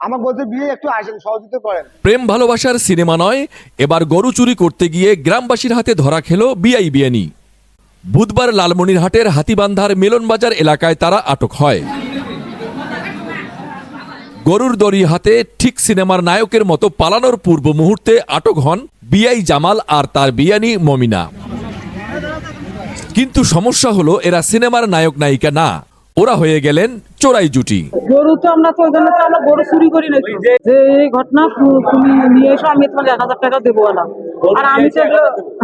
আমাকে বলতে বিয়ে একটু আসেন সহযোগিতা করেন। প্রেম ভালোবাসার সিনেমা নয়, এবার গরু চুরি করতে গিয়ে গ্রামবাসীর হাতে ধরা খেল বিআই বিয়ানী। বুধবার লালমনিরহাটের হাতিবান্ধার মিলনবাজার এলাকায় তারা আটক হয়। গরুর দড়ি হাতে ঠিক সিনেমার নায়কের মতো পালানোর পূর্ব মুহূর্তে আটক হন বিআই জামাল আর তার বিয়ানী মমিনা। কিন্তু সমস্যা হলো এরা সিনেমার নায়ক নায়িকা না, ওরা হয়ে গেলেন চোরাই জুটি। গরু তো আমরা তো ওই জন্য তো আমরা গরু চুরি করি না, যে এই ঘটনা তুমি নিয়ে এসো আমি তোমাকে 1000 টাকা দেবো না। আর আমি তো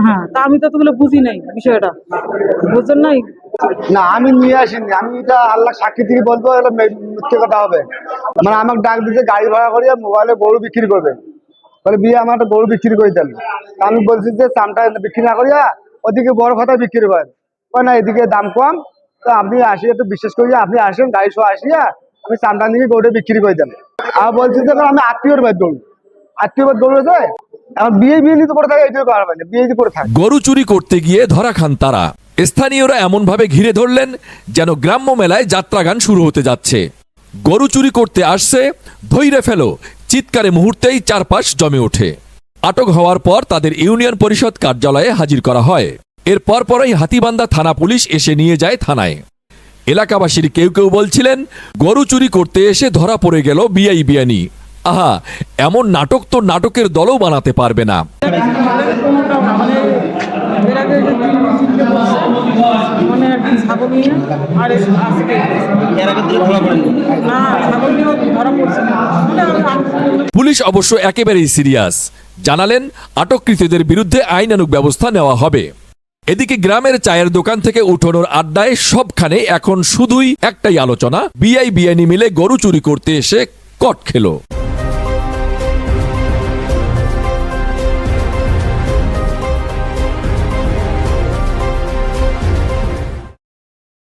হ্যাঁ, তা আমি তো ওগুলো বুঝি নাই বিষয়টা, বুঝছেন নাই। না আমি নিয়ে আসিনি, আমি এটা আল্লাহ সাক্ষী থেকে বলবো এটা মিথ্যে কথা হবে। মানে আমাকে ডাক দিতে গাড়ি ভাড়া করিয়া মোবাইলে গরু বিক্রি করবে, বলে বিয়ে আমার একটা গরু বিক্রি করে দেন। আমি বলছি যে চামটা বিক্রি না করিয়া ওদিকে বড় কথা বিক্রি করেন, না এদিকে দাম কম, তো আপনি আসিয়া একটু বিশ্বাস করিয়া আপনি আসেন গাড়ি সহ আসিয়া আমি চামটা নিয়ে গরুটা বিক্রি করে দেন। আর বলছি যে আমি আত্মীয়র বাদ দৌড়, আত্মীয় বাদ দৌড়েছে, এখন বিয়ে নিতে পড়ে থাকে, এইটুকু করা হয়নি, বিয়ে করে থাকে। গরু চুরি করতে গিয়ে ধরা খান তারা। স্থানীয়রা এমনভাবে ঘিরে ধরলেন যেন গ্রাম্য মেলায় যাত্রাগান শুরু হতে যাচ্ছে। গরু চুরি করতে আসছে, ধইরে ফেলো চিৎকারে মুহূর্তেই চারপাশ জমে ওঠে। আটক হওয়ার পর তাদের ইউনিয়ন পরিষদ কার্যালয়ে হাজির করা হয়। এর পরপরই হাতিবান্ধা থানা পুলিশ এসে নিয়ে যায় থানায়। এলাকাবাসীর কেউ কেউ বলছিলেন গরু চুরি করতে এসে ধরা পড়ে গেল বিআই বিয়ানী। আহা, এমন নাটক তো নাটকের দলও বানাতে পারবে না। পুলিশ অবশ্য একেবারেই সিরিয়াস, জানালেন আটককৃতদের বিরুদ্ধে আইনানুগ ব্যবস্থা নেওয়া হবে। এদিকে গ্রামের চায়ের দোকান থেকে উঠোনোর আড্ডায় সবখানে এখন শুধুই একটাই আলোচনা, বিআই বিয়ানী মিলে গরু চুরি করতে এসে কট খেলো।